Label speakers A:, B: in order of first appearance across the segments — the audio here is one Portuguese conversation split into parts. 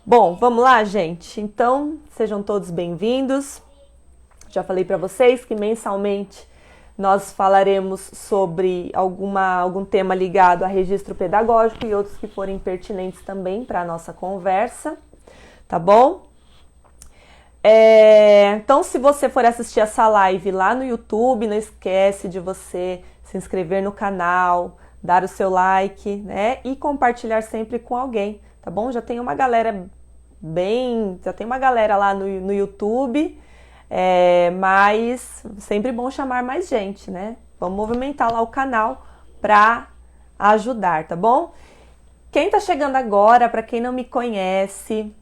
A: Bom, vamos lá, gente? Então, sejam todos bem-vindos. Já falei para vocês que mensalmente nós falaremos sobre algum tema ligado a registro pedagógico e outros que forem pertinentes também para a nossa conversa, tá bom? Então, se você for assistir essa live lá no YouTube, não esquece de você se inscrever no canal, dar o seu like, né? E compartilhar sempre com alguém, tá bom? Já tem uma galera lá no YouTube, mas sempre bom chamar mais gente, né? Vamos movimentar lá o canal para ajudar, tá bom? Quem tá chegando agora, para quem não me conhece,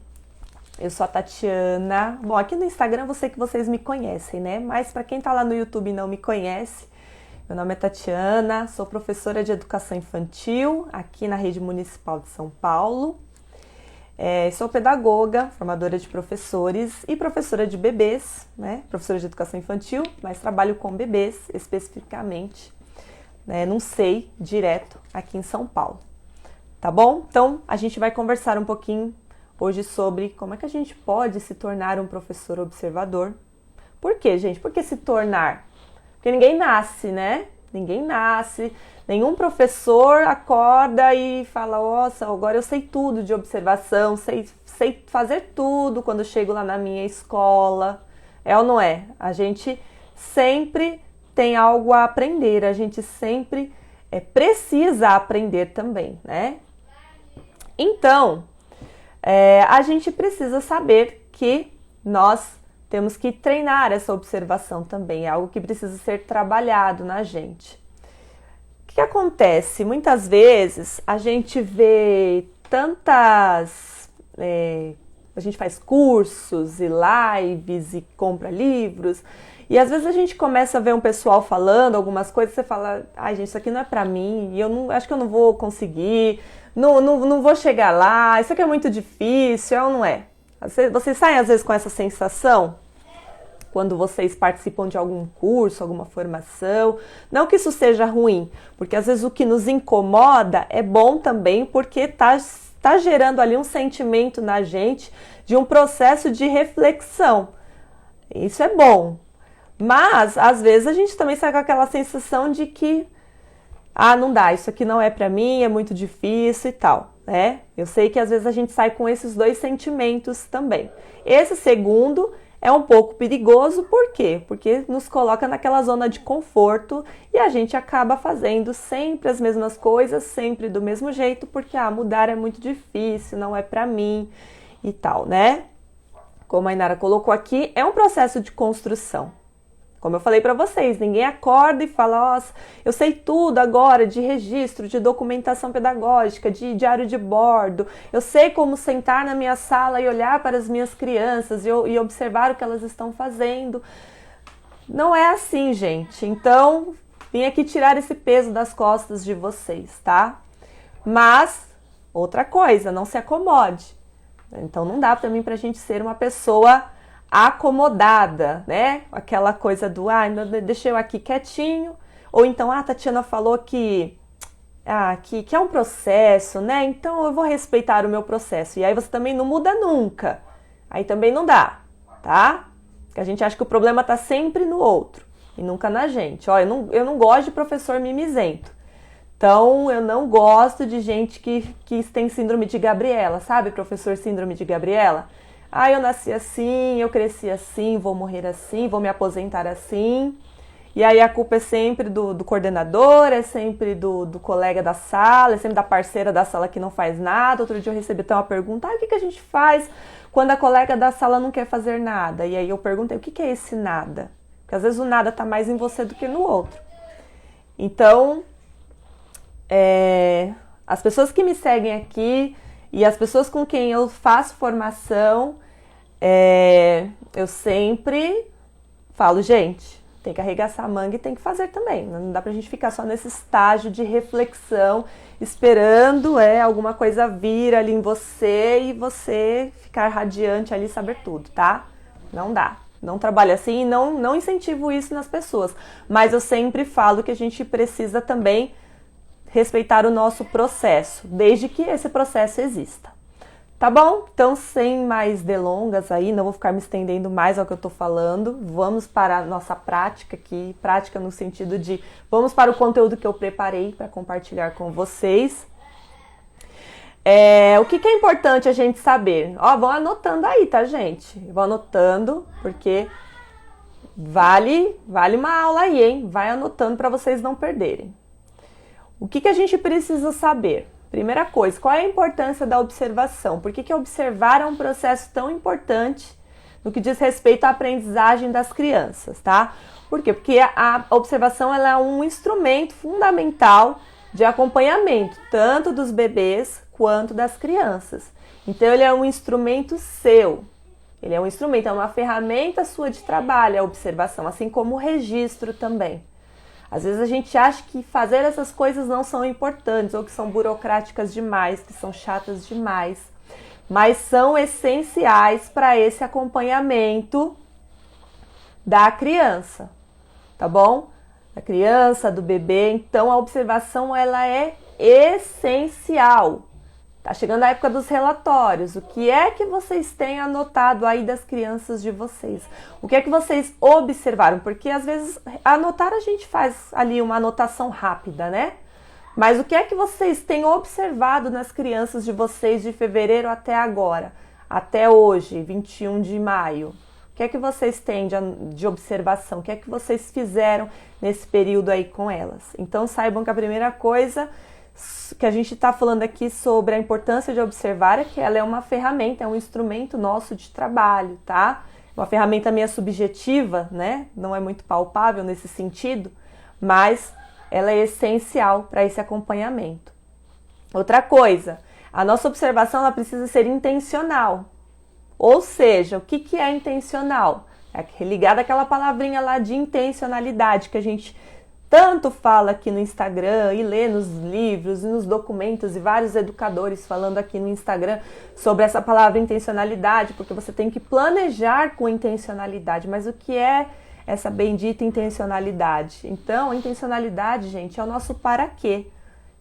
A: eu sou a Tatiana. Bom, aqui no Instagram eu sei que vocês me conhecem, né? Mas para quem tá lá no YouTube e não me conhece, meu nome é Tatiana, sou professora de educação infantil aqui na Rede Municipal de São Paulo. Sou pedagoga, formadora de professores e professora de bebês, né? Professora de educação infantil, mas trabalho com bebês especificamente, né? Num SEI direto aqui em São Paulo. Tá bom? Então, a gente vai conversar um pouquinho hoje sobre como é que a gente pode se tornar um professor observador. Por quê, gente? Por que se tornar? Porque ninguém nasce, né? Ninguém nasce, nenhum professor acorda e fala, nossa, agora eu sei tudo de observação, sei fazer tudo quando eu chego lá na minha escola. É ou não é? A gente sempre tem algo a aprender, a gente sempre precisa aprender também, né? Então, a gente precisa saber que nós temos que treinar essa observação também, é algo que precisa ser trabalhado na gente. O que acontece? Muitas vezes a gente vê a gente faz cursos e lives e compra livros, e às vezes a gente começa a ver um pessoal falando algumas coisas, você fala, ai gente, isso aqui não é pra mim, e acho que eu não vou conseguir, não vou chegar lá, isso aqui é muito difícil, é ou não é? Vocês saem às vezes com essa sensação? Quando vocês participam de algum curso, alguma formação, não que isso seja ruim, porque às vezes o que nos incomoda é bom também, porque tá gerando ali um sentimento na gente de um processo de reflexão. Isso é bom, mas às vezes a gente também sai com aquela sensação de que não dá, isso aqui não é pra mim, é muito difícil e tal, né? Eu sei que às vezes a gente sai com esses dois sentimentos também. Esse segundo é um pouco perigoso, por quê? Porque nos coloca naquela zona de conforto e a gente acaba fazendo sempre as mesmas coisas, sempre do mesmo jeito, porque mudar é muito difícil, não é pra mim e tal, né? Como a Inara colocou aqui, é um processo de construção. Como eu falei para vocês, ninguém acorda e fala, nossa, eu sei tudo agora de registro, de documentação pedagógica, de diário de bordo, eu sei como sentar na minha sala e olhar para as minhas crianças e observar o que elas estão fazendo. Não é assim, gente. Então, vim aqui tirar esse peso das costas de vocês, tá? Mas, outra coisa, não se acomode. Então, não dá também pra gente ser uma pessoa acomodada, né? Aquela coisa do, deixa eu aqui quietinho. Ou então, a Tatiana falou que é um processo, né? Então eu vou respeitar o meu processo. E aí você também não muda nunca. Aí também não dá, tá? Porque a gente acha que o problema tá sempre no outro e nunca na gente. Ó, eu não gosto de professor mimizento. Então, eu não gosto de gente que tem síndrome de Gabriela, sabe? Professor síndrome de Gabriela. Eu nasci assim, eu cresci assim, vou morrer assim, vou me aposentar assim. E aí a culpa é sempre do coordenador, é sempre do colega da sala, é sempre da parceira da sala que não faz nada. Outro dia eu recebi até uma pergunta, o que a gente faz quando a colega da sala não quer fazer nada? E aí eu perguntei, o que é esse nada? Porque às vezes o nada tá mais em você do que no outro. Então, as pessoas que me seguem aqui e as pessoas com quem eu faço formação, eu sempre falo, gente, tem que arregaçar a manga e tem que fazer também. Não dá pra gente ficar só nesse estágio de reflexão, esperando alguma coisa vir ali em você e você ficar radiante ali e saber tudo, tá? Não dá. Não trabalho assim e não incentivo isso nas pessoas. Mas eu sempre falo que a gente precisa também respeitar o nosso processo, desde que esse processo exista. Tá bom? Então, sem mais delongas aí, não vou ficar me estendendo mais ao que eu tô falando. Vamos para a nossa prática aqui, prática no sentido de vamos para o conteúdo que eu preparei para compartilhar com vocês. O que é importante a gente saber? Ó, vão anotando aí, tá, gente? Vão anotando, porque vale uma aula aí, hein? Vai anotando para vocês não perderem. O que a gente precisa saber? Primeira coisa, qual é a importância da observação? Por que observar é um processo tão importante no que diz respeito à aprendizagem das crianças, tá? Por quê? Porque a observação ela é um instrumento fundamental de acompanhamento, tanto dos bebês quanto das crianças. Então, ele é um instrumento seu. Ele é um instrumento, é uma ferramenta sua de trabalho, a observação, assim como o registro também. Às vezes a gente acha que fazer essas coisas não são importantes ou que são burocráticas demais, que são chatas demais, mas são essenciais para esse acompanhamento da criança, tá bom? Da criança, do bebê. Então a observação ela é essencial. Tá chegando a época dos relatórios. O que é que vocês têm anotado aí das crianças de vocês? O que é que vocês observaram? Porque às vezes anotar a gente faz ali uma anotação rápida, né? Mas o que é que vocês têm observado nas crianças de vocês de fevereiro até agora? Até hoje, 21 de maio. O que é que vocês têm de observação? O que é que vocês fizeram nesse período aí com elas? Então saibam que a primeira coisa que a gente está falando aqui sobre a importância de observar é que ela é uma ferramenta, é um instrumento nosso de trabalho, tá? Uma ferramenta meio subjetiva, né? Não é muito palpável nesse sentido, mas ela é essencial para esse acompanhamento. Outra coisa, a nossa observação ela precisa ser intencional. Ou seja, o que é intencional? É ligado àquela palavrinha lá de intencionalidade que a gente tanto fala aqui no Instagram e lê nos livros e nos documentos e vários educadores falando aqui no Instagram sobre essa palavra intencionalidade, porque você tem que planejar com intencionalidade. Mas o que é essa bendita intencionalidade? Então, a intencionalidade, gente, é o nosso para quê.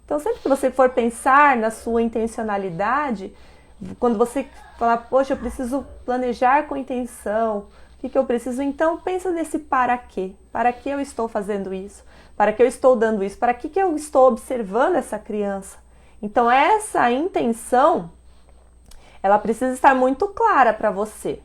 A: Então, sempre que você for pensar na sua intencionalidade, quando você falar, poxa, eu preciso planejar com intenção, o que eu preciso? Então, pensa nesse para quê. Para que eu estou fazendo isso? Para que eu estou dando isso? Para que eu estou observando essa criança? Então, essa intenção, ela precisa estar muito clara para você.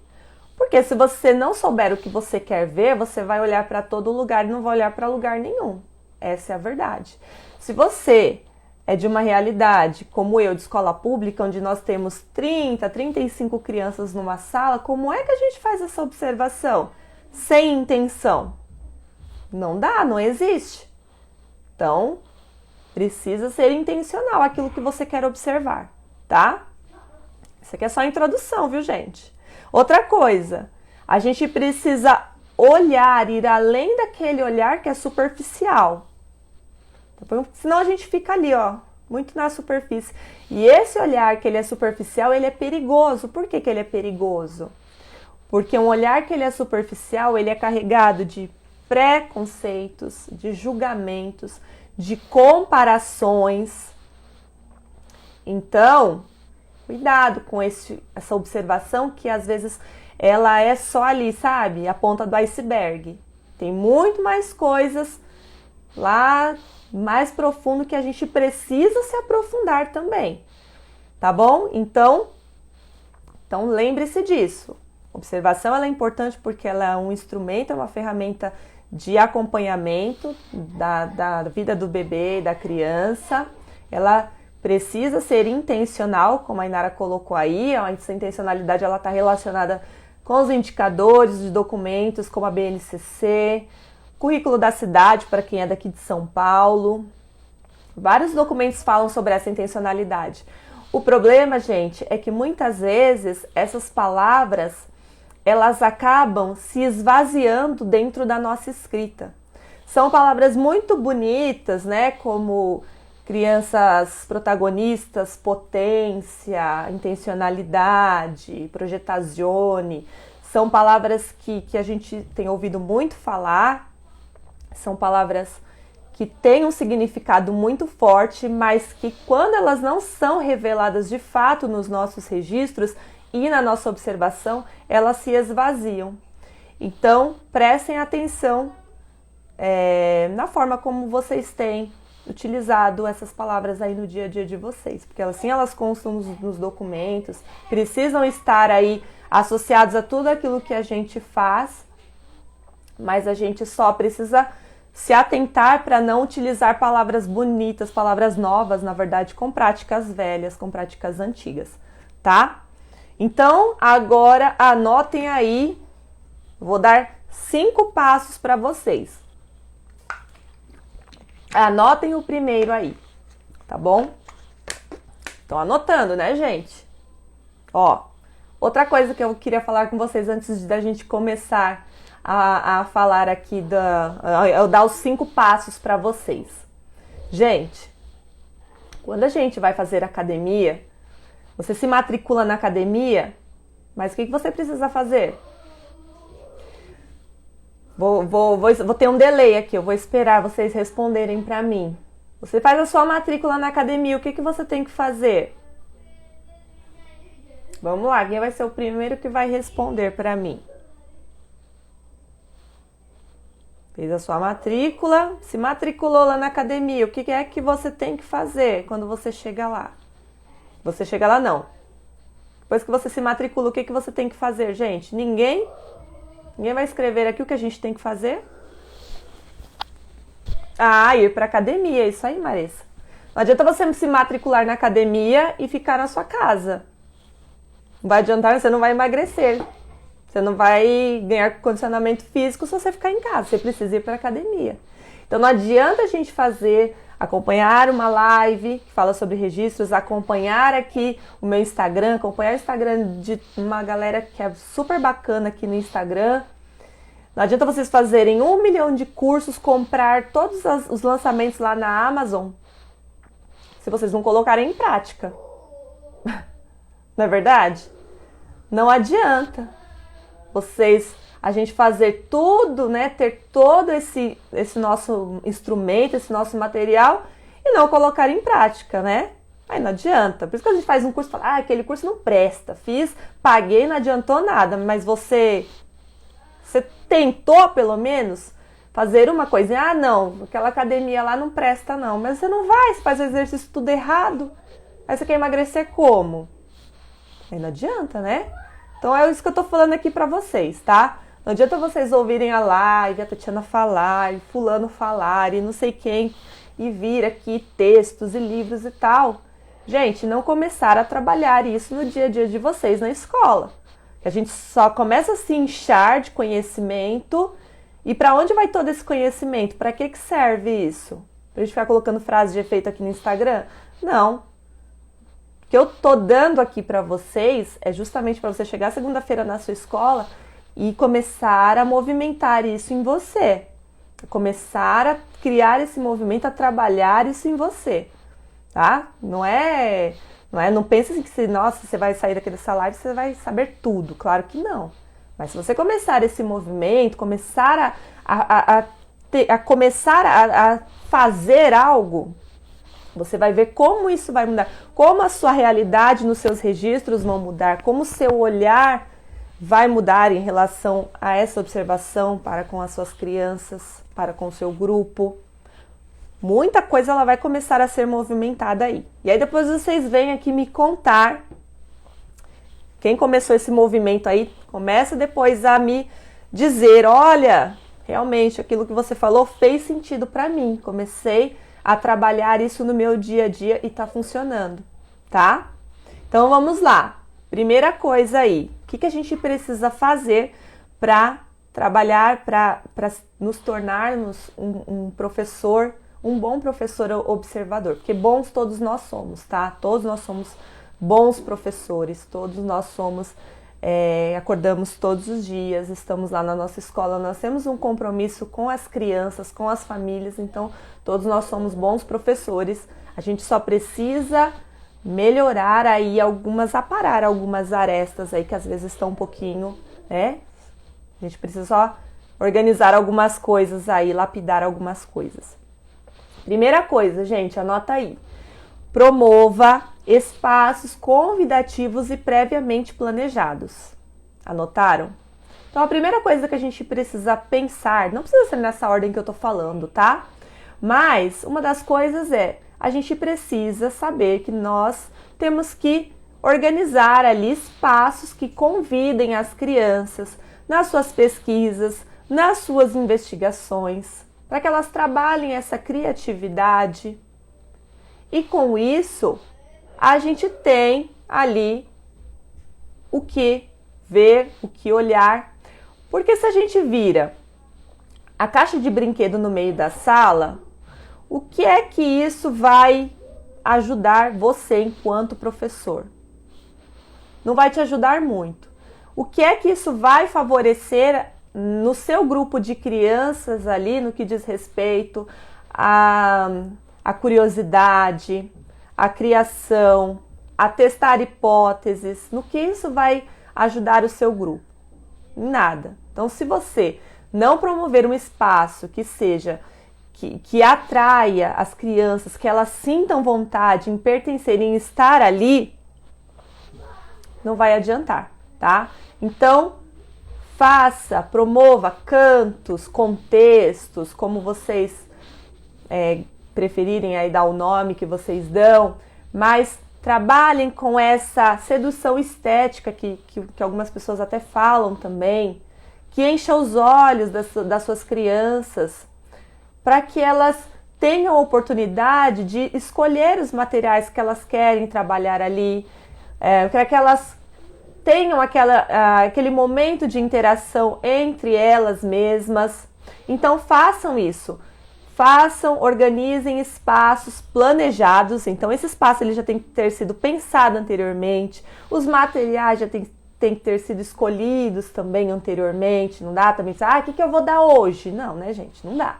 A: Porque se você não souber o que você quer ver, você vai olhar para todo lugar e não vai olhar para lugar nenhum. Essa é a verdade. Se você é de uma realidade, como eu, de escola pública, onde nós temos 30, 35 crianças numa sala, como é que a gente faz essa observação? Sem intenção. Não dá, não existe. Então, precisa ser intencional aquilo que você quer observar, tá? Isso aqui é só a introdução, viu, gente? Outra coisa, a gente precisa olhar, ir além daquele olhar que é superficial. Senão a gente fica ali, ó, muito na superfície. E esse olhar que ele é superficial, ele é perigoso. Por que ele é perigoso? Porque um olhar que ele é superficial, ele é carregado de preconceitos, de julgamentos, de comparações. Então, cuidado com essa observação que às vezes ela é só ali, sabe? A ponta do iceberg. Tem muito mais coisas lá mais profundo que a gente precisa se aprofundar também, tá bom? Então lembre-se disso. Observação ela é importante porque ela é um instrumento, é uma ferramenta de acompanhamento da vida do bebê, da criança. Ela precisa ser intencional, como a Inara colocou aí. Essa intencionalidade ela está relacionada com os indicadores de documentos, como a BNCC, currículo da cidade, para quem é daqui de São Paulo. Vários documentos falam sobre essa intencionalidade. O problema, gente, é que muitas vezes essas palavras, elas acabam se esvaziando dentro da nossa escrita. São palavras muito bonitas, né? Como crianças protagonistas, potência, intencionalidade, projetazione. São palavras que a gente tem ouvido muito falar. São palavras que têm um significado muito forte, mas que quando elas não são reveladas de fato nos nossos registros e na nossa observação, elas se esvaziam. Então, prestem atenção na forma como vocês têm utilizado essas palavras aí no dia a dia de vocês, porque assim elas constam nos documentos, precisam estar aí associados a tudo aquilo que a gente faz, mas a gente só precisa se atentar para não utilizar palavras bonitas, palavras novas, na verdade, com práticas velhas, com práticas antigas, tá? Então, agora anotem aí, vou dar 5 passos para vocês. Anotem o primeiro aí, tá bom? Estão anotando, né, gente? Ó, outra coisa que eu queria falar com vocês antes da gente começar a falar aqui, eu dar os 5 passos para vocês. Gente, quando a gente vai fazer academia, você se matricula na academia, mas o que você precisa fazer? Vou ter um delay aqui, eu vou esperar vocês responderem para mim. Você faz a sua matrícula na academia, o que você tem que fazer? Vamos lá, quem vai ser o primeiro que vai responder para mim? Fez a sua matrícula, se matriculou lá na academia, o que é que você tem que fazer quando você chega lá? Você chega lá não. Depois que você se matricula, o que você tem que fazer, gente? Ninguém vai escrever aqui o que a gente tem que fazer? Ir para academia, isso aí, Marissa. Não adianta você se matricular na academia e ficar na sua casa. Não vai adiantar, você não vai emagrecer. Você não vai ganhar condicionamento físico se você ficar em casa. Você precisa ir para academia. Então não adianta a gente acompanhar uma live que fala sobre registros, acompanhar aqui o meu Instagram, acompanhar o Instagram de uma galera que é super bacana aqui no Instagram. Não adianta vocês fazerem 1 milhão de cursos, comprar todos os lançamentos lá na Amazon, se vocês não colocarem em prática. Não é verdade? Não adianta a gente fazer tudo, né, ter todo esse nosso instrumento, esse nosso material e não colocar em prática, né? Aí não adianta. Por isso que a gente faz um curso e fala, aquele curso não presta, paguei, não adiantou nada, mas você tentou pelo menos fazer uma coisa, não, aquela academia lá não presta não, mas você não vai, você faz o exercício tudo errado, aí você quer emagrecer como? Aí não adianta, né? Então é isso que eu tô falando aqui pra vocês, tá? Não adianta vocês ouvirem a live, a Tatiana falar, e fulano falar, e não sei quem, e vir aqui textos e livros e tal. Gente, não começar a trabalhar isso no dia a dia de vocês na escola. A gente só começa a se inchar de conhecimento. E para onde vai todo esse conhecimento? Para que serve isso? Pra gente ficar colocando frases de efeito aqui no Instagram? Não. O que eu tô dando aqui para vocês é justamente para você chegar segunda-feira na sua escola e começar a movimentar isso em você. Começar a criar esse movimento, a trabalhar isso em você. Tá? Não pense assim que você vai sair daqui dessa live e você vai saber tudo. Claro que não. Mas se você começar esse movimento, começar a fazer algo, você vai ver como isso vai mudar, como a sua realidade nos seus registros vão mudar, como o seu olhar vai mudar em relação a essa observação para com as suas crianças, para com o seu grupo. Muita coisa ela vai começar a ser movimentada aí. E aí depois vocês vêm aqui me contar. Quem começou esse movimento aí, começa depois a me dizer, olha, realmente aquilo que você falou fez sentido para mim. Comecei a trabalhar isso no meu dia a dia e tá funcionando, tá? Então vamos lá. Primeira coisa aí, o que a gente precisa fazer para trabalhar, para nos tornarmos um professor, um bom professor observador? Porque bons todos nós somos, tá? Todos nós somos bons professores, todos nós somos, acordamos todos os dias, estamos lá na nossa escola, nós temos um compromisso com as crianças, com as famílias, então todos nós somos bons professores. A gente só precisa melhorar aí aparar algumas arestas aí que às vezes estão um pouquinho, né? A gente precisa só organizar algumas coisas aí, lapidar algumas coisas. Primeira coisa, gente, anota aí. Promova espaços convidativos e previamente planejados. Anotaram? Então, a primeira coisa que a gente precisa pensar, não precisa ser nessa ordem que eu tô falando, tá? Mas uma das coisas é, a gente precisa saber que nós temos que organizar ali espaços que convidem as crianças nas suas pesquisas, nas suas investigações, para que elas trabalhem essa criatividade. E com isso, a gente tem ali o que ver, o que olhar. Porque se a gente vira a caixa de brinquedo no meio da sala, o que é que isso vai ajudar você enquanto professor? Não vai te ajudar muito. O que é que isso vai favorecer no seu grupo de crianças ali, no que diz respeito à curiosidade, à criação, a testar hipóteses? No que isso vai ajudar o seu grupo? Em nada. Então, se você não promover um espaço que seja, que atraia as crianças, que elas sintam vontade em pertencer, em estar ali, não vai adiantar, tá? Então, promova cantos, contextos, como vocês preferirem aí dar o nome que vocês dão, mas trabalhem com essa sedução estética que algumas pessoas até falam também, que encha os olhos das suas crianças, para que elas tenham a oportunidade de escolher os materiais que elas querem trabalhar ali, para que elas tenham aquele momento de interação entre elas mesmas. Então façam isso. Organizem espaços planejados. Então esse espaço ele já tem que ter sido pensado anteriormente. Os materiais já tem que ter sido escolhidos também anteriormente. Não dá também pensar, o que eu vou dar hoje? Não, né, gente? Não dá.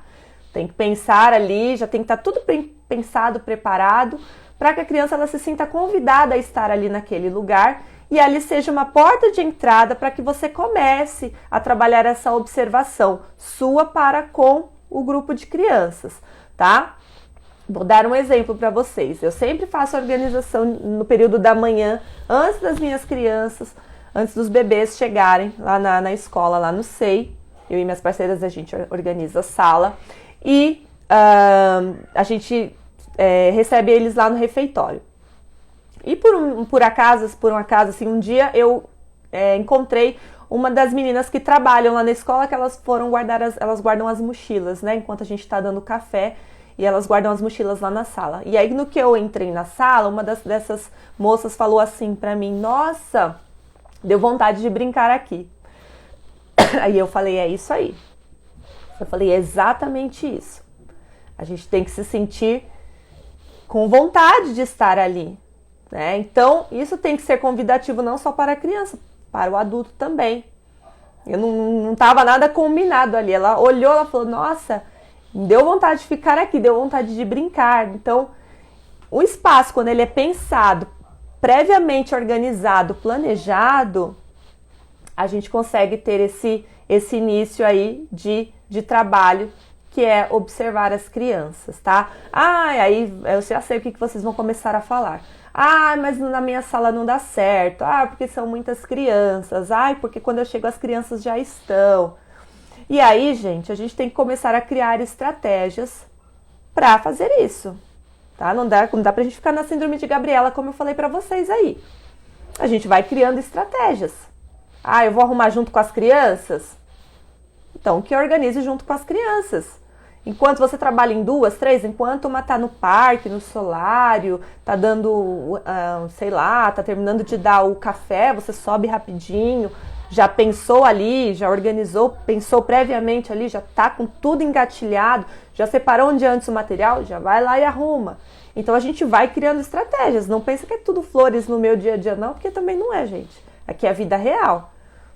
A: Tem que pensar ali, já tem que estar tudo pensado, preparado, para que a criança ela se sinta convidada a estar ali naquele lugar e ali seja uma porta de entrada para que você comece a trabalhar essa observação sua para com o grupo de crianças, tá? Vou dar um exemplo para vocês. Eu sempre faço a organização no período da manhã, antes das minhas crianças, antes dos bebês chegarem lá na escola, lá no SEI. Eu e minhas parceiras, a gente organiza a sala e a gente recebe eles lá no refeitório. E por um acaso, assim, um dia eu encontrei uma das meninas que trabalham lá na escola, que elas foram elas guardam as mochilas, né? Enquanto a gente está dando café, e elas guardam as mochilas lá na sala. E aí, no que eu entrei na sala, uma dessas moças falou assim pra mim, nossa, deu vontade de brincar aqui. Aí eu falei, é isso aí. Eu falei, é exatamente isso. A gente tem que se sentir com vontade de estar ali, né? Então, isso tem que ser convidativo não só para a criança, para o adulto também. Eu não estava nada combinado ali. Ela olhou, ela falou, nossa, deu vontade de ficar aqui, deu vontade de brincar. Então, o espaço, quando ele é pensado, previamente organizado, planejado, a gente consegue ter esse início aí de trabalho, que é observar as crianças, tá? Aí eu já sei o que vocês vão começar a falar. Mas na minha sala não dá certo. Porque são muitas crianças. Porque quando eu chego as crianças já estão. E aí, gente, a gente tem que começar a criar estratégias para fazer isso, tá? Não dá pra gente ficar na síndrome de Gabriela, como eu falei para vocês aí. A gente vai criando estratégias. Eu vou arrumar junto com as crianças? Então, que organize junto com as crianças. Enquanto você trabalha em 2, 3, enquanto uma tá no parque, no solário, tá dando, tá terminando de dar o café, você sobe rapidinho, já pensou ali, já organizou, pensou previamente ali, já tá com tudo engatilhado, já separou um dia antes o material, já vai lá e arruma. Então a gente vai criando estratégias, não pensa que é tudo flores no meu dia a dia não, porque também não é, gente. Aqui é a vida real,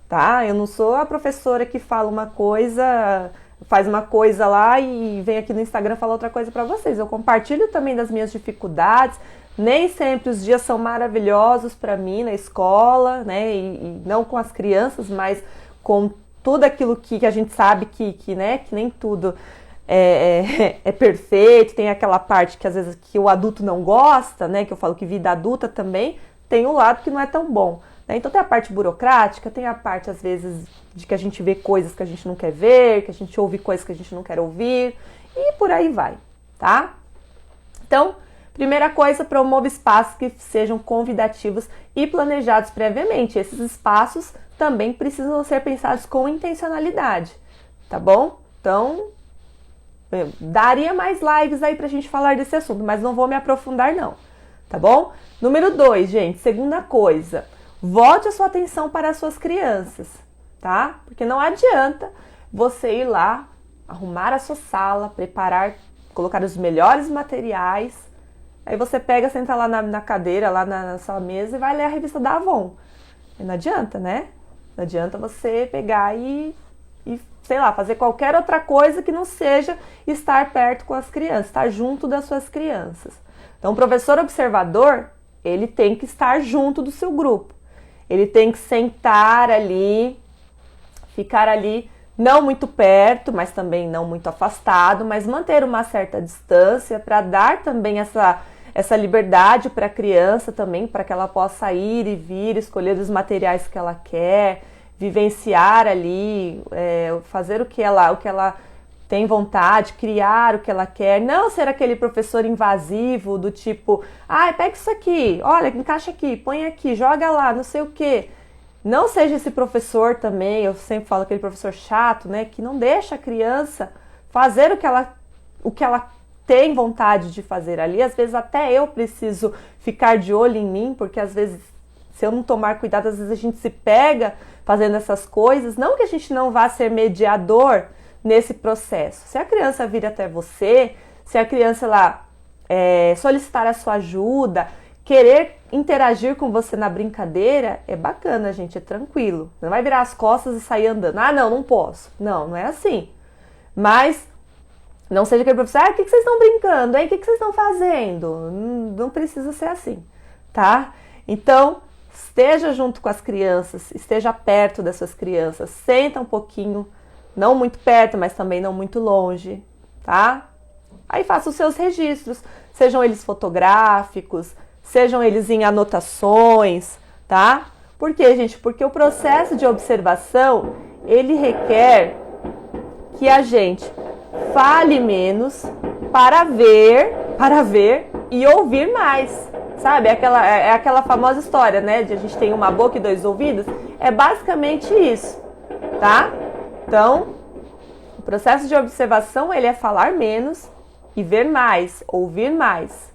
A: tá? Eu não sou a professora que fala uma coisa, faz uma coisa lá e vem aqui no Instagram falar outra coisa para vocês. Eu compartilho também das minhas dificuldades. Nem sempre os dias são maravilhosos para mim na escola, né? E não com as crianças, mas com tudo aquilo que a gente sabe que nem tudo é perfeito, tem aquela parte que às vezes que o adulto não gosta, né? Que eu falo que vida adulta também tem um lado que não é tão bom. Né? Então tem a parte burocrática, tem a parte às vezes de que a gente vê coisas que a gente não quer ver, que a gente ouve coisas que a gente não quer ouvir e por aí vai, tá? Então, primeira coisa, promova espaços que sejam convidativos e planejados previamente. Esses espaços também precisam ser pensados com intencionalidade, tá bom? Então, daria mais lives aí pra gente falar desse assunto, mas não vou me aprofundar não, tá bom? Número 2, gente, segunda coisa, volte a sua atenção para as suas crianças, tá? Porque não adianta você ir lá, arrumar a sua sala, preparar, colocar os melhores materiais, aí você pega, senta lá na cadeira, lá na sua mesa e vai ler a revista da Avon. E não adianta, né? Não adianta você pegar e, sei lá, fazer qualquer outra coisa que não seja estar perto com as crianças, estar junto das suas crianças. Então, o professor observador, ele tem que estar junto do seu grupo. Ele tem que sentar ali, ficar ali, não muito perto, mas também não muito afastado, mas manter uma certa distância para dar também essa liberdade para a criança também, para que ela possa ir e vir, escolher os materiais que ela quer, vivenciar ali, fazer o que ela tem vontade, criar o que ela quer, não ser aquele professor invasivo do tipo, pega isso aqui, olha, encaixa aqui, põe aqui, joga lá, não sei o quê. Não seja esse professor também, eu sempre falo aquele professor chato, né, que não deixa a criança fazer o que ela tem vontade de fazer ali. Às vezes até eu preciso ficar de olho em mim, porque às vezes, se eu não tomar cuidado, às vezes a gente se pega fazendo essas coisas. Não que a gente não vá ser mediador nesse processo. Se a criança vir até você, se a criança lá solicitar a sua ajuda, querer interagir com você na brincadeira, é bacana, gente, é tranquilo. Não vai virar as costas e sair andando. Não posso. Não é assim. Mas não seja aquele professor, o que vocês estão brincando, hein? O que vocês estão fazendo? Não precisa ser assim, tá? Então, esteja junto com as crianças, esteja perto dessas crianças, senta um pouquinho, não muito perto, mas também não muito longe, tá? Aí faça os seus registros, sejam eles fotográficos, sejam eles em anotações, tá? Por quê, gente? Porque o processo de observação, ele requer que a gente fale menos para ver e ouvir mais, sabe? É aquela famosa história, né? De a gente tem uma boca e 2 ouvidos. É basicamente isso, tá? Então, o processo de observação, ele é falar menos e ver mais, ouvir mais.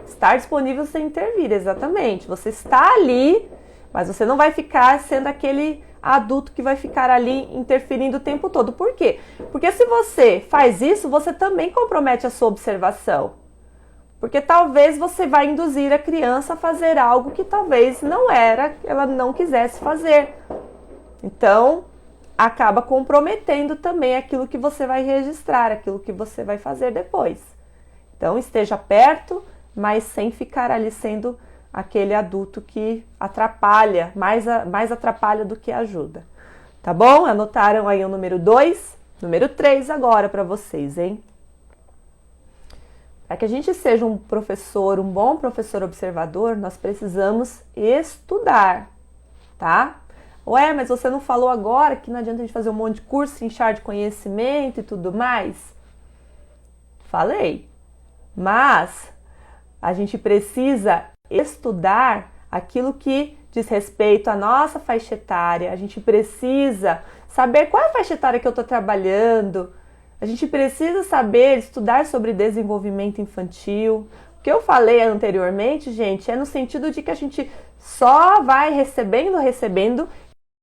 A: Estar disponível sem intervir, exatamente. Você está ali, mas você não vai ficar sendo aquele adulto que vai ficar ali interferindo o tempo todo. Por quê? Porque se você faz isso, você também compromete a sua observação. Porque talvez você vai induzir a criança a fazer algo que talvez ela não quisesse fazer. Então, acaba comprometendo também aquilo que você vai registrar, aquilo que você vai fazer depois. Então, esteja perto, mas sem ficar ali sendo aquele adulto que atrapalha, mais atrapalha do que ajuda. Tá bom? Anotaram aí o número 2? Número 3 agora para vocês, hein? Para que a gente seja um bom professor observador, nós precisamos estudar, tá? Ué, mas você não falou agora que não adianta a gente fazer um monte de curso, inchar de conhecimento e tudo mais? Falei. Mas a gente precisa estudar aquilo que diz respeito à nossa faixa etária. A gente precisa saber qual é a faixa etária que eu estou trabalhando. A gente precisa saber estudar sobre desenvolvimento infantil. O que eu falei anteriormente, gente, é no sentido de que a gente só vai recebendo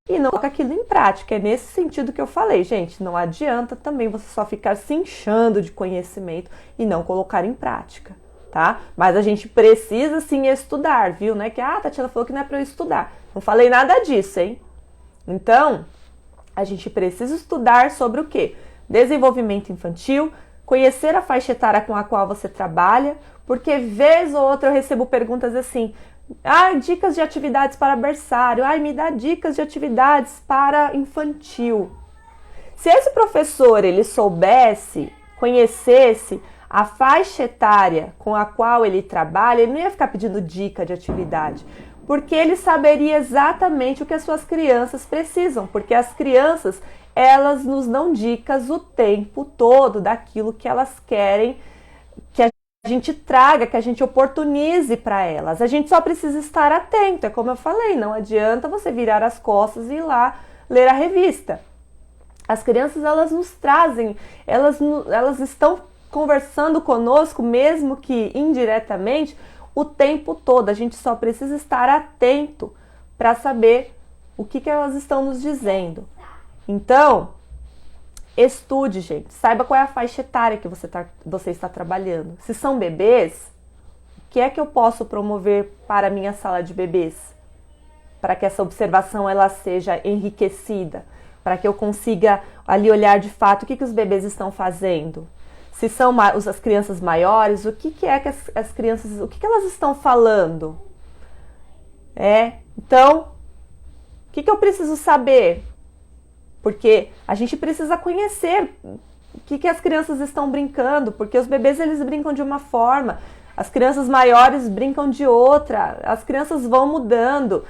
A: e não coloca aquilo em prática. É nesse sentido que eu falei, gente. Não adianta também você só ficar se inchando de conhecimento e não colocar em prática, tá? Mas a gente precisa sim estudar, viu? Não é que a Tatiana falou que não é para eu estudar. Não falei nada disso, hein? Então, a gente precisa estudar sobre o quê? Desenvolvimento infantil, conhecer a faixa etária com a qual você trabalha, porque vez ou outra eu recebo perguntas assim: dicas de atividades para berçário, me dá dicas de atividades para infantil. Se esse professor ele soubesse, conhecesse a faixa etária com a qual ele trabalha, ele não ia ficar pedindo dica de atividade, porque ele saberia exatamente o que as suas crianças precisam, porque as crianças, elas nos dão dicas o tempo todo daquilo que elas querem que a gente traga, que a gente oportunize para elas. A gente só precisa estar atento, é como eu falei, não adianta você virar as costas e ir lá ler a revista. As crianças, elas nos trazem, elas estão conversando conosco, mesmo que indiretamente, o tempo todo. A gente só precisa estar atento para saber o que elas estão nos dizendo. Então, estude, gente. Saiba qual é a faixa etária que você está trabalhando. Se são bebês, o que é que eu posso promover para a minha sala de bebês? Para que essa observação ela seja enriquecida, para que eu consiga ali olhar de fato o que os bebês estão fazendo. Se são as crianças maiores, o que é que as crianças, o que elas estão falando? Então, o que eu preciso saber? Porque a gente precisa conhecer o que as crianças estão brincando, porque os bebês eles brincam de uma forma, as crianças maiores brincam de outra, as crianças vão mudando,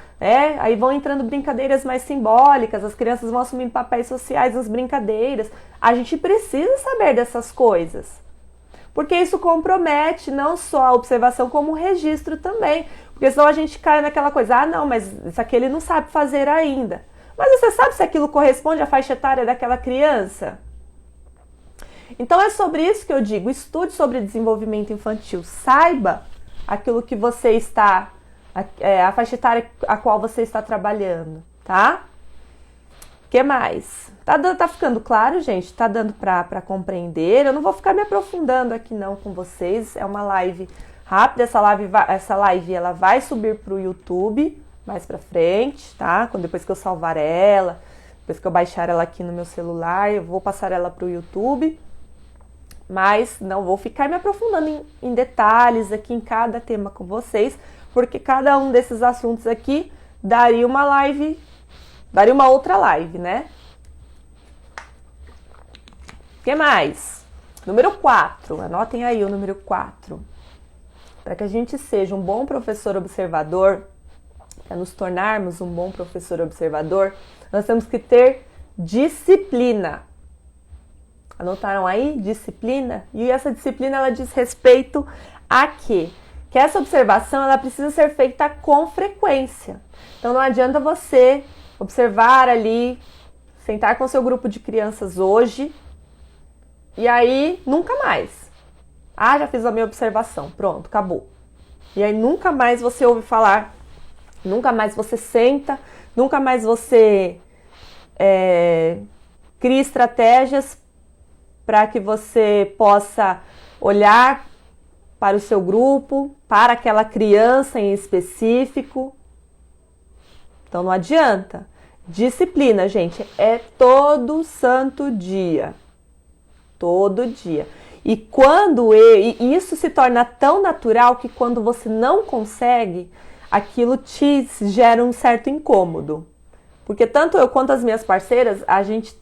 A: aí vão entrando brincadeiras mais simbólicas, as crianças vão assumindo papéis sociais nas brincadeiras. A gente precisa saber dessas coisas, porque isso compromete não só a observação, como o registro também, porque senão a gente cai naquela coisa, não, mas isso aqui ele não sabe fazer ainda. Mas você sabe se aquilo corresponde à faixa etária daquela criança? Então é sobre isso que eu digo, estude sobre desenvolvimento infantil, saiba aquilo que você está, a faixa etária a qual você está trabalhando, tá? O que mais? Tá ficando claro, gente? Tá dando para compreender? Eu não vou ficar me aprofundando aqui não com vocês, é uma live rápida, essa live ela vai subir para o YouTube mais pra frente, tá? Depois que eu salvar ela, depois que eu baixar ela aqui no meu celular, eu vou passar ela pro YouTube. Mas não vou ficar me aprofundando em detalhes aqui em cada tema com vocês, porque cada um desses assuntos aqui daria uma outra live, né? O que mais? Número 4, anotem aí o número 4. Para que a gente seja um bom professor observador, para nos tornarmos um bom professor observador, nós temos que ter disciplina. Anotaram aí? Disciplina? E essa disciplina, ela diz respeito a quê? Que essa observação, ela precisa ser feita com frequência. Então, não adianta você observar ali, sentar com seu grupo de crianças hoje, e aí, nunca mais. Já fiz a minha observação, pronto, acabou. E aí, nunca mais você ouve falar, nunca mais você senta, nunca mais você cria estratégias para que você possa olhar para o seu grupo, para aquela criança em específico. Então não adianta. Disciplina, gente, é todo santo dia. Todo dia. E isso se torna tão natural que quando você não consegue, aquilo te gera um certo incômodo. Porque tanto eu quanto as minhas parceiras, a gente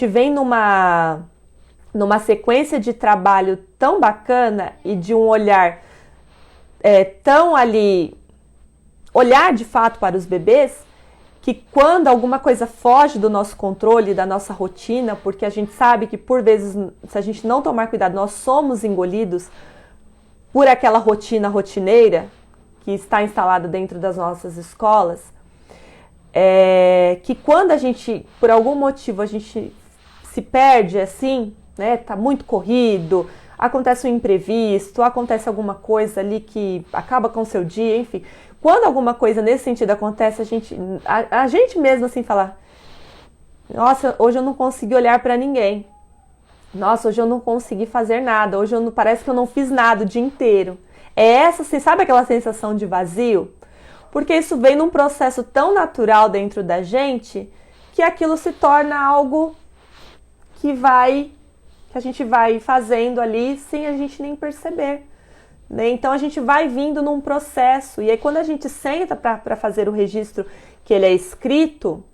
A: vem numa sequência de trabalho tão bacana e de um olhar tão ali, olhar de fato para os bebês, que quando alguma coisa foge do nosso controle, da nossa rotina, porque a gente sabe que por vezes, se a gente não tomar cuidado, nós somos engolidos por aquela rotineira que está instalada dentro das nossas escolas, que quando a gente, por algum motivo, a gente se perde assim, né, tá muito corrido, acontece um imprevisto, acontece alguma coisa ali que acaba com o seu dia, enfim. Quando alguma coisa nesse sentido acontece, a gente mesmo assim fala, nossa, hoje eu não consegui olhar para ninguém. Nossa, hoje eu não consegui fazer nada, parece que eu não fiz nada o dia inteiro. Você sabe aquela sensação de vazio? Porque isso vem num processo tão natural dentro da gente que aquilo se torna algo que a gente vai fazendo ali sem a gente nem perceber. Né? Então a gente vai vindo num processo e aí quando a gente senta para fazer o registro que ele é escrito,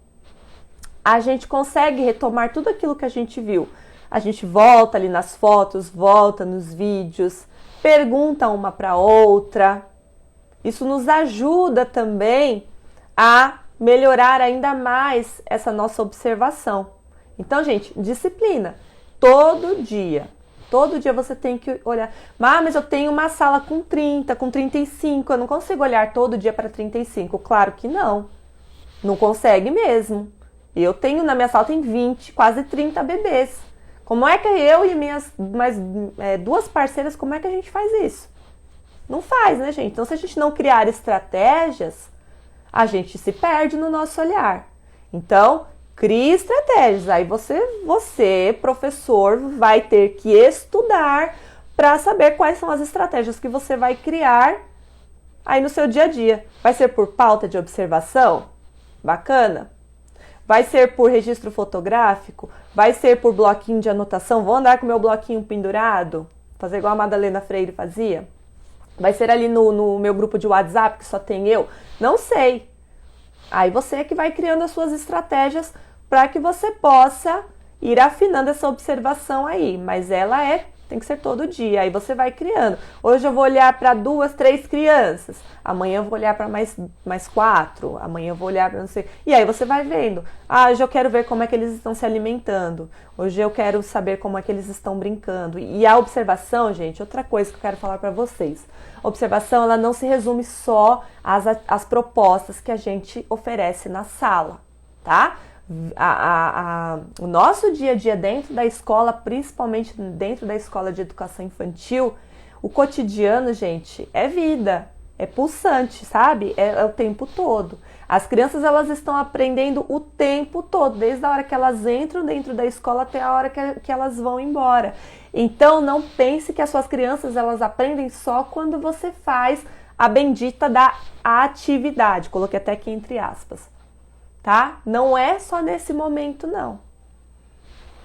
A: a gente consegue retomar tudo aquilo que a gente viu. A gente volta ali nas fotos, volta nos vídeos, pergunta uma para outra. Isso nos ajuda também a melhorar ainda mais essa nossa observação. Então, gente, disciplina. Todo dia você tem que olhar. Mas eu tenho uma sala com 30, com 35, eu não consigo olhar todo dia para 35. Claro que não. Não consegue mesmo. Eu tenho, na minha sala tem 20, quase 30 bebês. Como é que eu e minhas mais duas parceiras, como é que a gente faz isso? Não faz, né, gente? Então, se a gente não criar estratégias, a gente se perde no nosso olhar. Então, crie estratégias. Aí você, professor, vai ter que estudar para saber quais são as estratégias que você vai criar aí no seu dia a dia. Vai ser por pauta de observação? Bacana. Vai ser por registro fotográfico? Vai ser por bloquinho de anotação? Vou andar com meu bloquinho pendurado? Fazer igual a Madalena Freire fazia? Vai ser ali no meu grupo de WhatsApp que só tem eu? Não sei. Aí você é que vai criando as suas estratégias para que você possa ir afinando essa observação aí. Mas ela tem que ser todo dia. Aí você vai criando. Hoje eu vou olhar para 2, 3 crianças. Amanhã eu vou olhar para mais 4. Amanhã eu vou olhar para não sei. E aí você vai vendo. Hoje eu quero ver como é que eles estão se alimentando. Hoje eu quero saber como é que eles estão brincando. E a observação, gente, outra coisa que eu quero falar para vocês. A observação, ela não se resume só às propostas que a gente oferece na sala, tá? O nosso dia a dia dentro da escola, principalmente dentro da escola de educação infantil, o cotidiano, gente, é vida, é pulsante, sabe? É o tempo todo. As crianças, elas estão aprendendo o tempo todo, desde a hora que elas entram dentro da escola até a hora que elas vão embora. Então, não pense que as suas crianças, elas aprendem só quando você faz a bendita da atividade. Coloquei até aqui entre aspas. Tá? Não é só nesse momento, não.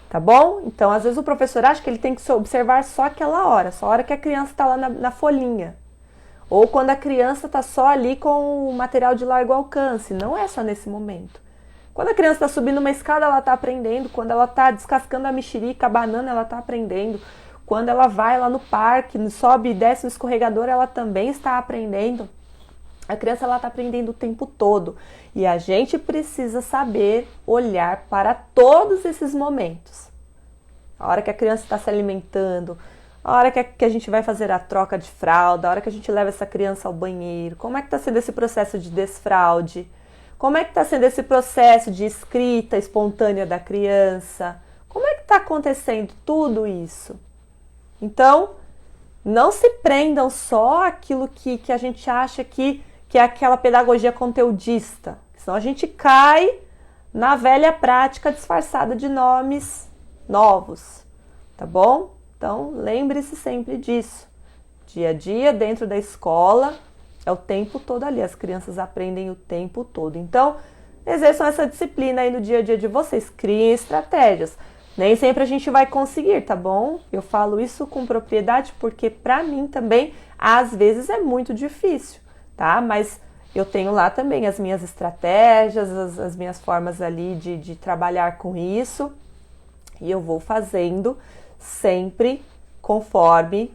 A: Tá bom? Então, às vezes o professor acha que ele tem que observar só aquela hora, só a hora que a criança está lá na folhinha. Ou quando a criança está só ali com o material de largo alcance. Não é só nesse momento. Quando a criança está subindo uma escada, ela está aprendendo. Quando ela está descascando a mexerica, a banana, ela está aprendendo. Quando ela vai lá no parque, sobe e desce no escorregador, ela também está aprendendo. A criança, ela está aprendendo o tempo todo. E a gente precisa saber olhar para todos esses momentos. A hora que a criança está se alimentando, a hora que a gente vai fazer a troca de fralda, a hora que a gente leva essa criança ao banheiro. Como é que está sendo esse processo de desfraude? Como é que está sendo esse processo de escrita espontânea da criança? Como é que está acontecendo tudo isso? Então, não se prendam só àquilo que a gente acha que é aquela pedagogia conteudista. Senão a gente cai na velha prática disfarçada de nomes novos, tá bom? Então, lembre-se sempre disso. Dia a dia, dentro da escola, é o tempo todo ali. As crianças aprendem o tempo todo. Então, exerçam essa disciplina aí no dia a dia de vocês. Criem estratégias. Nem sempre a gente vai conseguir, tá bom? Eu falo isso com propriedade porque, pra mim também, às vezes é muito difícil, tá? Mas eu tenho lá também as minhas estratégias, as minhas formas ali de trabalhar com isso. E eu vou fazendo sempre conforme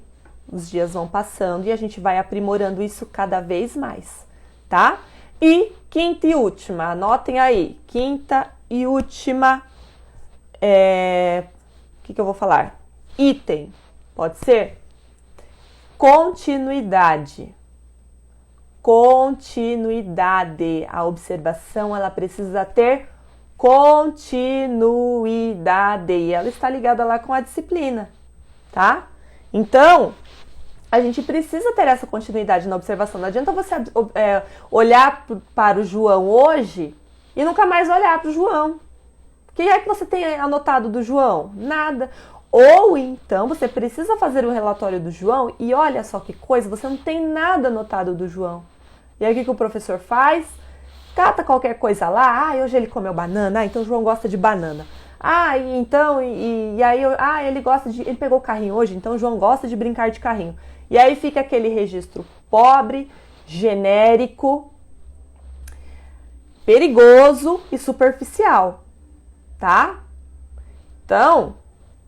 A: os dias vão passando e a gente vai aprimorando isso cada vez mais, tá? E quinta e última, anotem aí, quinta e última, o que eu vou falar? Item, pode ser? Continuidade. Continuidade. A observação, ela precisa ter continuidade. E ela está ligada lá com a disciplina, tá? Então, a gente precisa ter essa continuidade na observação. Não adianta você olhar para o João hoje e nunca mais olhar para o João. O que é que você tem anotado do João? Nada. Ou então você precisa fazer o relatório do João e olha só que coisa, você não tem nada anotado do João. E aí o que o professor faz? Cata qualquer coisa lá. Hoje ele comeu banana. Então o João gosta de banana. Ele pegou o carrinho hoje, então o João gosta de brincar de carrinho. E aí fica aquele registro pobre, genérico, perigoso e superficial. tá? Então,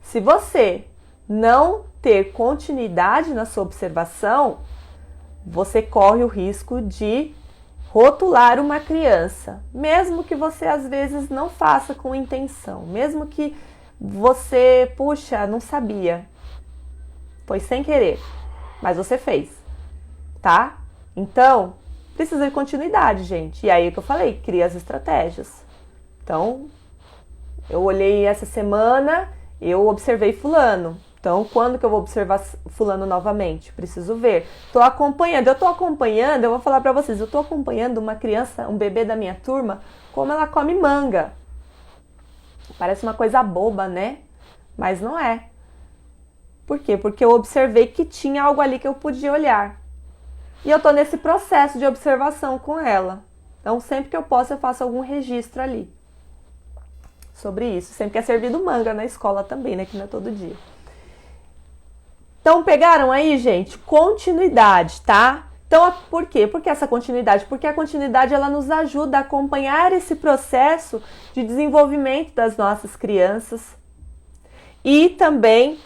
A: se você não ter continuidade na sua observação, você corre o risco de rotular uma criança, mesmo que você às vezes não faça com intenção, mesmo que você, puxa, não sabia, foi sem querer, mas você fez, tá? Então, precisa de continuidade, gente. E aí o que eu falei, cria as estratégias. Então, eu olhei essa semana, eu observei fulano. Então, quando que eu vou observar fulano novamente? Preciso ver. Tô acompanhando, eu vou falar pra vocês, eu tô acompanhando uma criança, um bebê da minha turma, como ela come manga. Parece uma coisa boba, né? Mas não é. Por quê? Porque eu observei que tinha algo ali que eu podia olhar. E eu tô nesse processo de observação com ela. Então, sempre que eu posso, eu faço algum registro ali sobre isso. Sempre que é servido manga na escola também, né? Que não é todo dia. Então, pegaram aí, gente? Continuidade, tá? Então, por quê? Por que essa continuidade? Porque a continuidade, ela nos ajuda a acompanhar esse processo de desenvolvimento das nossas crianças. E também,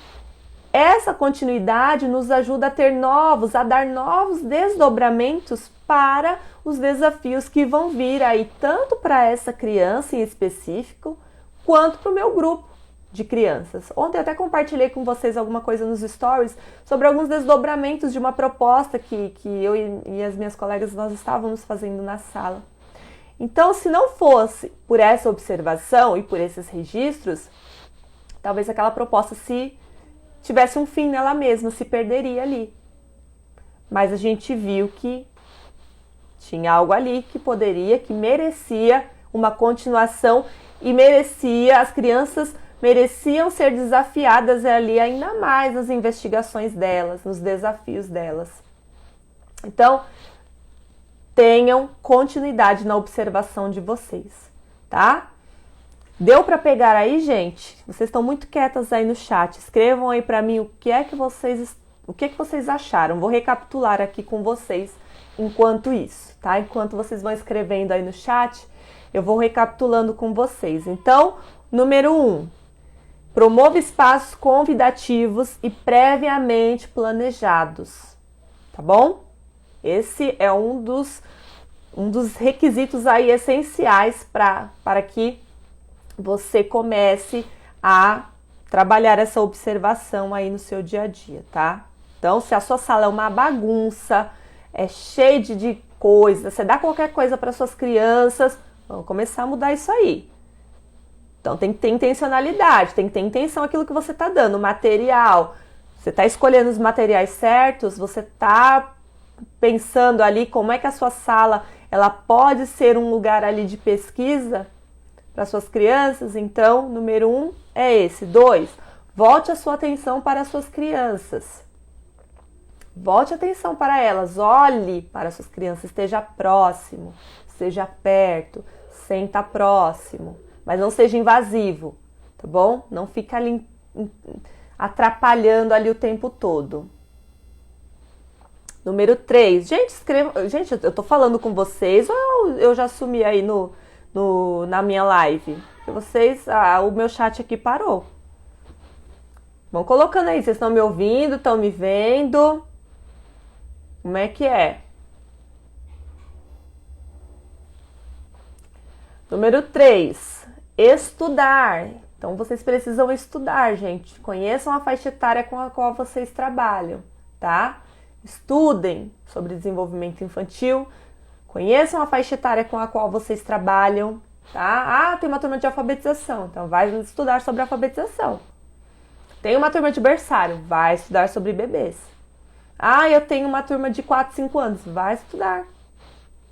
A: essa continuidade nos ajuda a dar novos desdobramentos para os desafios que vão vir aí, tanto para essa criança em específico, quanto para o meu grupo de crianças. Ontem eu até compartilhei com vocês alguma coisa nos stories sobre alguns desdobramentos de uma proposta que eu e as minhas colegas nós estávamos fazendo na sala. Então, se não fosse por essa observação e por esses registros, talvez aquela proposta, se tivesse um fim nela mesma, se perderia ali. Mas a gente viu que tinha algo ali que merecia uma continuação e as crianças mereciam ser desafiadas ali ainda mais nas investigações delas, nos desafios delas. Então, tenham continuidade na observação de vocês, tá? Deu para pegar aí, gente? Vocês estão muito quietas aí no chat. Escrevam aí para mim o que é que vocês acharam. Vou recapitular aqui com vocês enquanto isso, tá? Enquanto vocês vão escrevendo aí no chat, eu vou recapitulando com vocês. Então, número 1. Promova espaços convidativos e previamente planejados, tá bom? Esse é um dos requisitos aí essenciais para que você comece a trabalhar essa observação aí no seu dia a dia, tá? Então, se a sua sala é uma bagunça, é cheia de coisa, você dá qualquer coisa para suas crianças, vamos começar a mudar isso aí. Então, tem que ter intencionalidade, tem que ter intenção aquilo que você está dando. O material, você está escolhendo os materiais certos, você está pensando ali como é que a sua sala ela pode ser um lugar ali de pesquisa para suas crianças. Então, número 1 é esse. 2, volte a sua atenção para as suas crianças. Volte a atenção para elas, olhe para as suas crianças, esteja próximo, esteja perto, senta próximo. Mas não seja invasivo, tá bom? Não fica ali atrapalhando ali o tempo todo. Número 3. Gente, eu tô falando com vocês ou eu já sumi aí na minha live? O meu chat aqui parou. Vão colocando aí, vocês estão me ouvindo, estão me vendo? Como é que é? Número 3. Estudar. Então, vocês precisam estudar, gente. Conheçam a faixa etária com a qual vocês trabalham, tá? Estudem sobre desenvolvimento infantil. Conheçam a faixa etária com a qual vocês trabalham, tá? Ah, tem uma turma de alfabetização. Então, vai estudar sobre alfabetização. Tem uma turma de berçário. Vai estudar sobre bebês. Ah, eu tenho uma turma de 4, 5 anos. Vai estudar.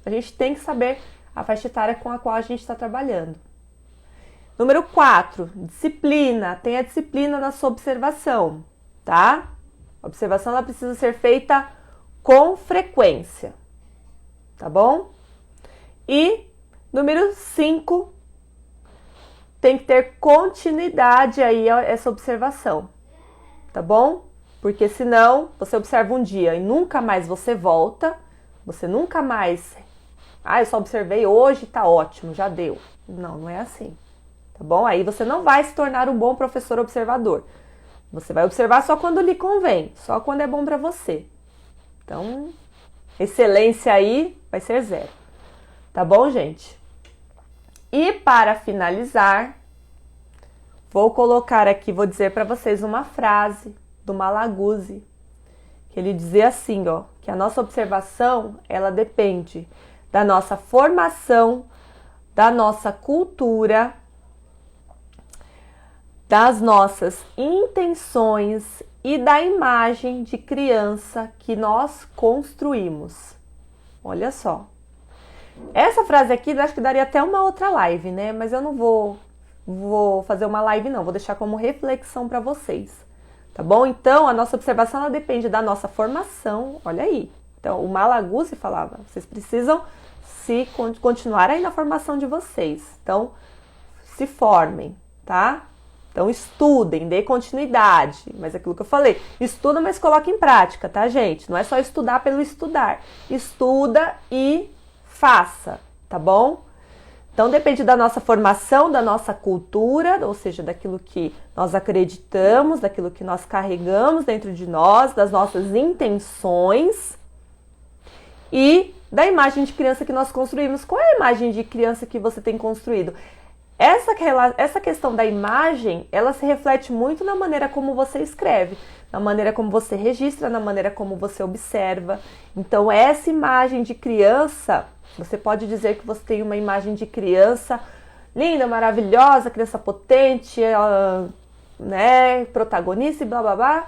A: A gente tem que saber a faixa etária com a qual a gente está trabalhando. Número 4, disciplina. Tenha disciplina na sua observação, tá? A observação ela precisa ser feita com frequência, tá bom? E número 5, tem que ter continuidade aí essa observação, tá bom? Porque senão você observa um dia e nunca mais você volta, você nunca mais... Ah, eu só observei hoje, tá ótimo, já deu. Não, não é assim. tá bom? Aí você não vai se tornar um bom professor observador. Você vai observar só quando lhe convém, só quando é bom para você. Então, excelência aí vai ser 0. Tá bom, gente? E para finalizar, vou colocar aqui, vou dizer para vocês uma frase do Malaguzzi, que ele dizia assim, ó, que a nossa observação, ela depende da nossa formação, da nossa cultura, das nossas intenções e da imagem de criança que nós construímos. Olha só. Essa frase aqui, acho que daria até uma outra live, né? Mas eu não vou fazer uma live não, vou deixar como reflexão para vocês. Tá bom? Então, a nossa observação ela depende da nossa formação. Olha aí. Então, o Malaguzzi falava, vocês precisam continuar aí na formação de vocês. Então, se formem, tá? Então, estudem, dê continuidade. Mas é aquilo que eu falei, estuda, mas coloca em prática, tá, gente? Não é só estudar pelo estudar. Estuda e faça, tá bom? Então, depende da nossa formação, da nossa cultura, ou seja, daquilo que nós acreditamos, daquilo que nós carregamos dentro de nós, das nossas intenções e da imagem de criança que nós construímos. Qual é a imagem de criança que você tem construído? Essa questão da imagem, ela se reflete muito na maneira como você escreve, na maneira como você registra, na maneira como você observa. Então, essa imagem de criança, você pode dizer que você tem uma imagem de criança linda, maravilhosa, criança potente, né, protagonista e blá blá blá.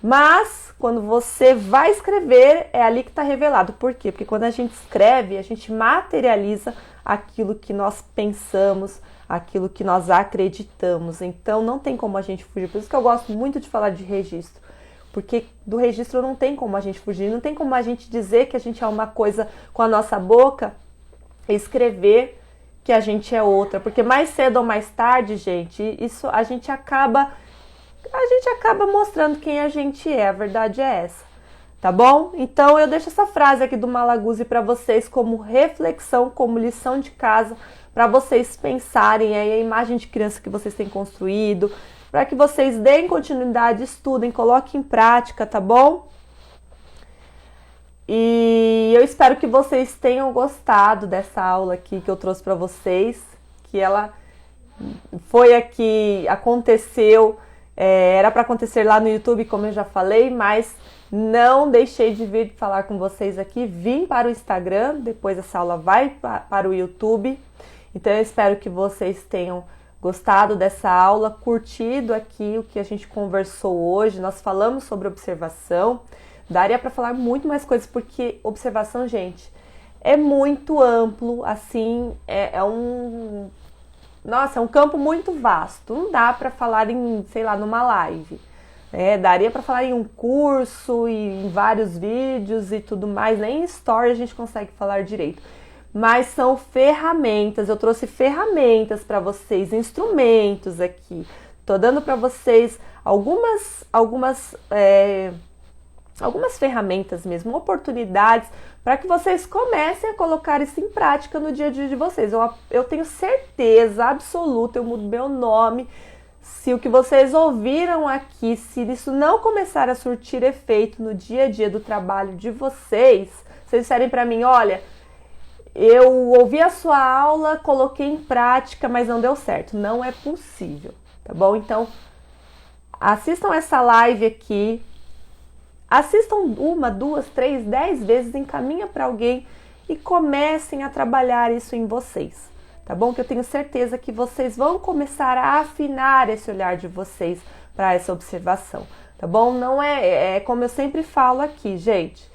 A: Mas, quando você vai escrever, é ali que está revelado. Por quê? Porque quando a gente escreve, a gente materializa aquilo que nós pensamos, aquilo que nós acreditamos. Então, não tem como a gente fugir. Por isso que eu gosto muito de falar de registro. Porque do registro não tem como a gente fugir, não tem como a gente dizer que a gente é uma coisa com a nossa boca e escrever que a gente é outra. Porque mais cedo ou mais tarde, gente, isso a gente acaba mostrando quem a gente é, a verdade é essa, tá bom? Então eu deixo essa frase aqui do Malaguzzi para vocês como reflexão, como lição de casa, para vocês pensarem aí a imagem de criança que vocês têm construído, para que vocês deem continuidade, estudem, coloquem em prática, tá bom? E eu espero que vocês tenham gostado dessa aula aqui que eu trouxe para vocês, que ela foi aqui, aconteceu, era para acontecer lá no YouTube, como eu já falei, mas não deixei de vir falar com vocês aqui, vim para o Instagram, depois essa aula vai para o YouTube, então eu espero que vocês tenham gostado dessa aula, curtido aqui o que a gente conversou hoje. Nós falamos sobre observação, daria para falar muito mais coisas, porque observação, gente, é muito amplo, assim, é um campo muito vasto, não dá para falar em, sei lá, numa live, daria para falar em um curso e em vários vídeos e tudo mais, nem em story a gente consegue falar direito. Mas são ferramentas, eu trouxe ferramentas para vocês, instrumentos aqui. Tô dando para vocês algumas ferramentas mesmo, oportunidades para que vocês comecem a colocar isso em prática no dia a dia de vocês. Eu tenho certeza absoluta, eu mudo meu nome, se o que vocês ouviram aqui, se isso não começar a surtir efeito no dia a dia do trabalho de vocês disserem para mim, olha, eu ouvi a sua aula, coloquei em prática, mas não deu certo. Não é possível, tá bom? Então, assistam essa live aqui. Assistam 1, 2, 3, 10 vezes, encaminha para alguém e comecem a trabalhar isso em vocês, tá bom? Que eu tenho certeza que vocês vão começar a afinar esse olhar de vocês para essa observação, tá bom? Não é como eu sempre falo aqui, gente,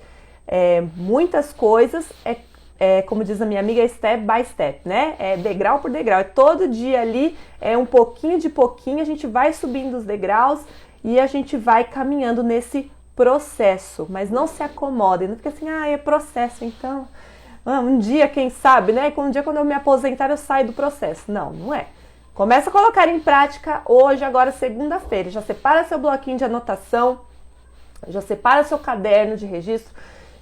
A: muitas coisas como diz a minha amiga, step by step, né? É degrau por degrau, é todo dia ali, um pouquinho de pouquinho, a gente vai subindo os degraus e a gente vai caminhando nesse processo, mas não se acomodem, não fica assim, é processo, então, um dia, quem sabe, né? Um dia quando eu me aposentar eu saio do processo. Não, não é. Começa a colocar em prática hoje, agora segunda-feira, já separa seu bloquinho de anotação, já separa seu caderno de registro,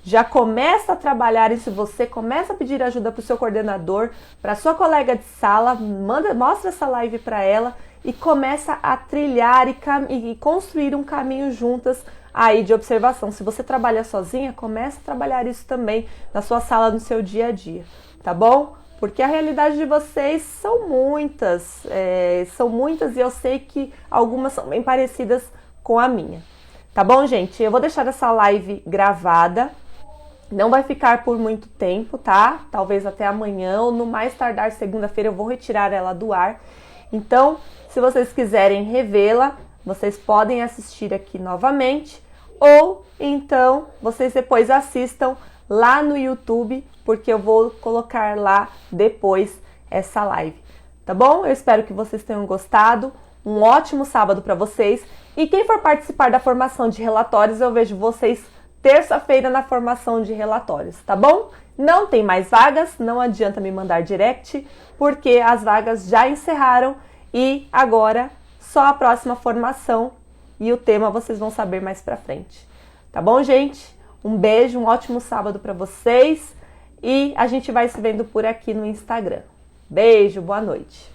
A: já começa a trabalhar isso, você começa a pedir ajuda para o seu coordenador, para sua colega de sala, mostra essa live para ela e começa a trilhar e construir um caminho juntas aí de observação. Se você trabalha sozinha, começa a trabalhar isso também na sua sala, no seu dia a dia, tá bom? Porque a realidade de vocês são muitas e eu sei que algumas são bem parecidas com a minha. Tá bom, gente? Eu vou deixar essa live gravada. Não vai ficar por muito tempo, tá? Talvez até amanhã ou no mais tardar segunda-feira eu vou retirar ela do ar. Então, se vocês quiserem revê-la, vocês podem assistir aqui novamente ou então vocês depois assistam lá no YouTube, porque eu vou colocar lá depois essa live. Tá bom? Eu espero que vocês tenham gostado. Um ótimo sábado para vocês. E quem for participar da formação de relatórios, eu vejo vocês terça-feira na formação de relatórios, tá bom? Não tem mais vagas, não adianta me mandar direct, porque as vagas já encerraram e agora só a próxima formação e o tema vocês vão saber mais pra frente. Tá bom, gente? Um beijo, um ótimo sábado para vocês e a gente vai se vendo por aqui no Instagram. Beijo, boa noite.